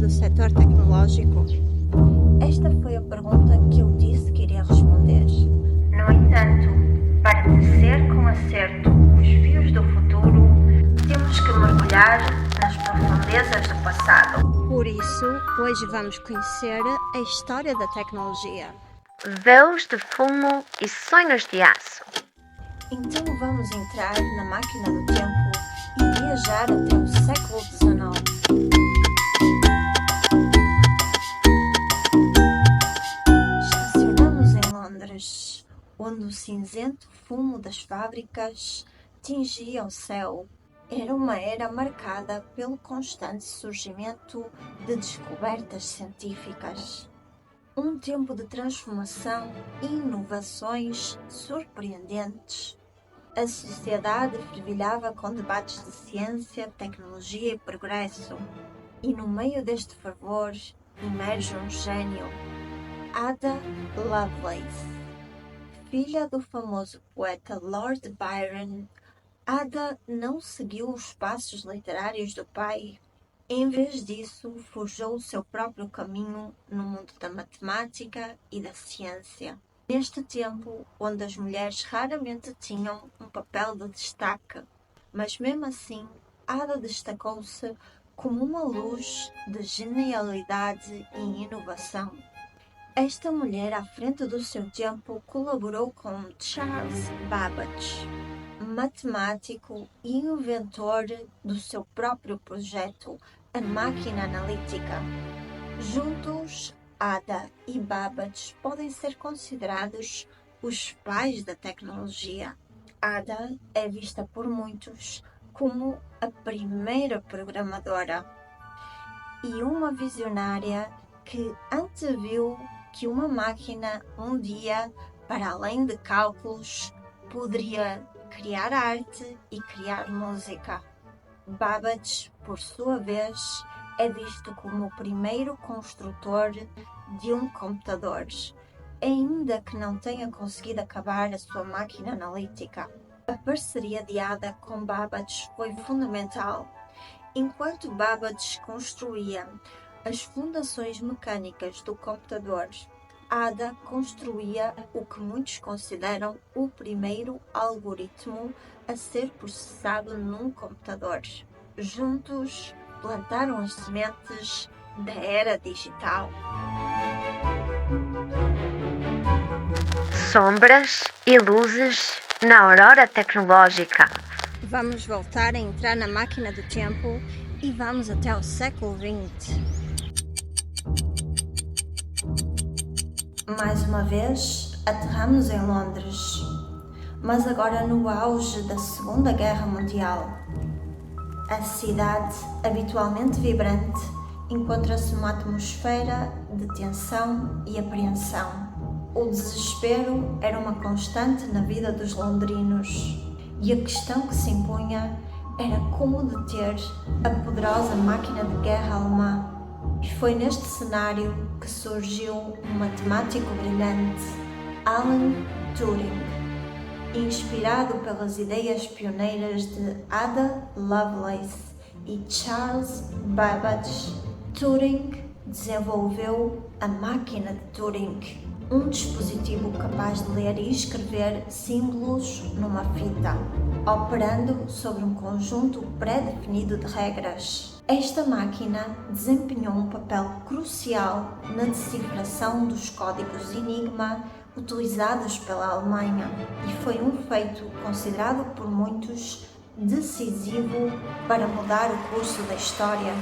do setor tecnológico? Esta foi a pergunta que eu disse que iria responder. No entanto, para tecer com acerto os fios do futuro, temos que mergulhar nas profundezas do passado. Por isso, hoje vamos conhecer a história da tecnologia. Véus de fumo e sonhos de aço. Então vamos entrar na máquina do tempo e viajar até o século XIX. Estacionamos em Londres, onde o cinzento fumo das fábricas tingia o céu. Era uma era marcada pelo constante surgimento de descobertas científicas. Um tempo de transformação e inovações surpreendentes. A sociedade fervilhava com debates de ciência, tecnologia e progresso. E no meio deste fervor emerge um gênio, Ada Lovelace. Filha do famoso poeta Lord Byron, Ada não seguiu os passos literários do pai. Em vez disso, forjou o seu próprio caminho no mundo da matemática e da ciência. Neste tempo, onde as mulheres raramente tinham um papel de destaque, mas mesmo assim, Ada destacou-se como uma luz de genialidade e inovação. Esta mulher, à frente do seu tempo, colaborou com Charles Babbage, matemático e inventor do seu próprio projeto, a máquina analítica. Juntos, Ada e Babbage podem ser considerados os pais da tecnologia. Ada é vista por muitos como a primeira programadora e uma visionária que anteviu que uma máquina um dia, para além de cálculos, poderia criar arte e criar música. Babbage, por sua vez, é visto como o primeiro construtor de um computador, ainda que não tenha conseguido acabar a sua máquina analítica. A parceria de Ada com Babbage foi fundamental. Enquanto Babbage construía as fundações mecânicas do computador, Ada construía o que muitos consideram o primeiro algoritmo a ser processado num computador. Juntos, plantaram as sementes da era digital. Sombras e luzes na aurora tecnológica. Vamos voltar a entrar na máquina do tempo e vamos até o século XX. Mais uma vez, aterramos em Londres, mas agora no auge da Segunda Guerra Mundial. A cidade, habitualmente vibrante, encontra-se numa atmosfera de tensão e apreensão. O desespero era uma constante na vida dos londrinos e a questão que se impunha era como deter a poderosa máquina de guerra alemã. E foi neste cenário que surgiu um matemático brilhante, Alan Turing. Inspirado pelas ideias pioneiras de Ada Lovelace e Charles Babbage, Turing desenvolveu a máquina de Turing, um dispositivo capaz de ler e escrever símbolos numa fita, operando sobre um conjunto pré-definido de regras. Esta máquina desempenhou um papel crucial na decifração dos códigos Enigma utilizados pela Alemanha e foi um feito considerado por muitos decisivo para mudar o curso da história.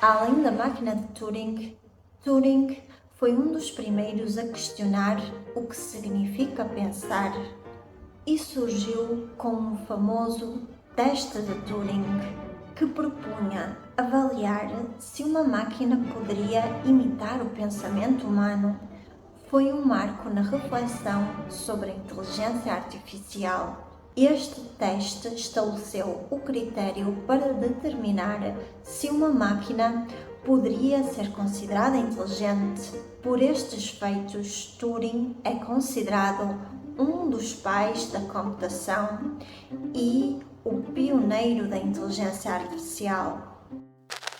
Além da máquina de Turing, Turing foi um dos primeiros a questionar o que significa pensar e surgiu com o famoso teste de Turing, que propunha avaliar se uma máquina poderia imitar o pensamento humano. Foi um marco na reflexão sobre a inteligência artificial. Este teste estabeleceu o critério para determinar se uma máquina poderia ser considerada inteligente. Por estes feitos, Turing é considerado um dos pais da computação e o pioneiro da inteligência artificial.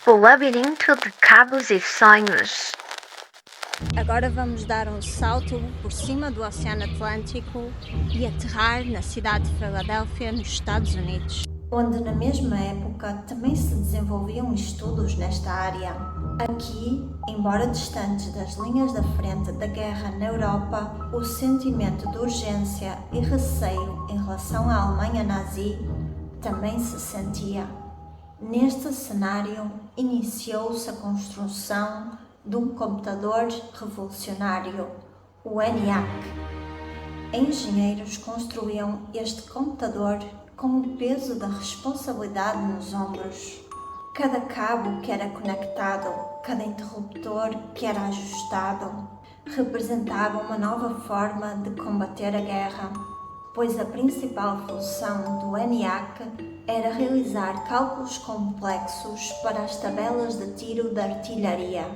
O labirinto de cabos e sonhos. Agora vamos dar um salto por cima do Oceano Atlântico e aterrar na cidade de Filadélfia, nos Estados Unidos. Onde na mesma época também se desenvolviam estudos nesta área. Aqui, embora distantes das linhas da frente da guerra na Europa, o sentimento de urgência e receio em relação à Alemanha nazi também se sentia. Neste cenário, iniciou-se a construção de um computador revolucionário, o ENIAC. Engenheiros construíam este computador com o peso da responsabilidade nos ombros. Cada cabo que era conectado, cada interruptor que era ajustado, representava uma nova forma de combater a guerra, pois a principal função do ENIAC era realizar cálculos complexos para as tabelas de tiro da artilharia.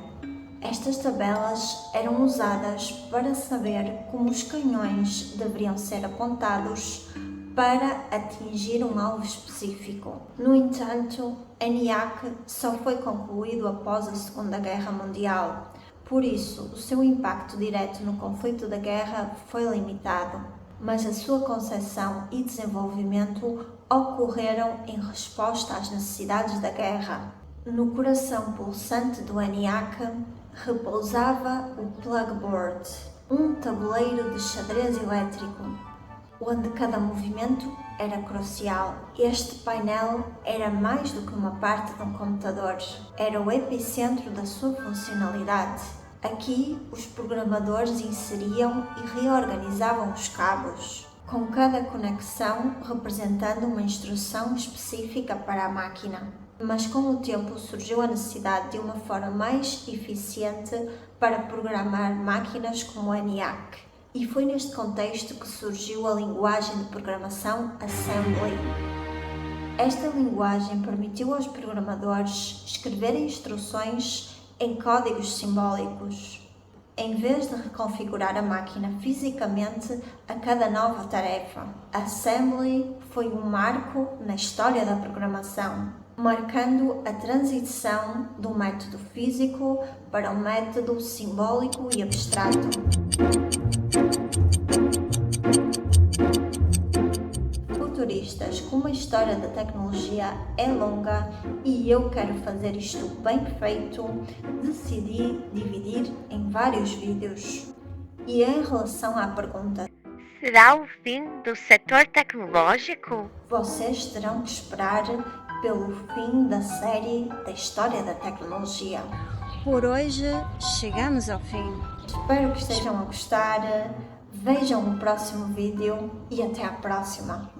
Estas tabelas eram usadas para saber como os canhões deveriam ser apontados para atingir um alvo específico. No entanto, ENIAC só foi concluído após a Segunda Guerra Mundial. Por isso, o seu impacto direto no conflito da guerra foi limitado, mas a sua concepção e desenvolvimento ocorreram em resposta às necessidades da guerra. No coração pulsante do ENIAC repousava o plugboard, um tabuleiro de xadrez elétrico, onde cada movimento era crucial. Este painel era mais do que uma parte de um computador, era o epicentro da sua funcionalidade. Aqui, os programadores inseriam e reorganizavam os cabos, com cada conexão representando uma instrução específica para a máquina. Mas com o tempo surgiu a necessidade de uma forma mais eficiente para programar máquinas como o ENIAC. E foi neste contexto que surgiu a linguagem de programação Assembly. Esta linguagem permitiu aos programadores escreverem instruções em códigos simbólicos, em vez de reconfigurar a máquina fisicamente a cada nova tarefa. Assembly foi um marco na história da programação, marcando a transição do método físico para um método simbólico e abstrato. Futuristas, como a história da tecnologia é longa e eu quero fazer isto bem feito, decidi dividir em vários vídeos. E em relação à pergunta, Será o fim do setor tecnológico? vocês terão que esperar pelo fim da série da história da tecnologia. Por hoje, chegamos ao fim. Espero que estejam a gostar, vejam o próximo vídeo e até à próxima!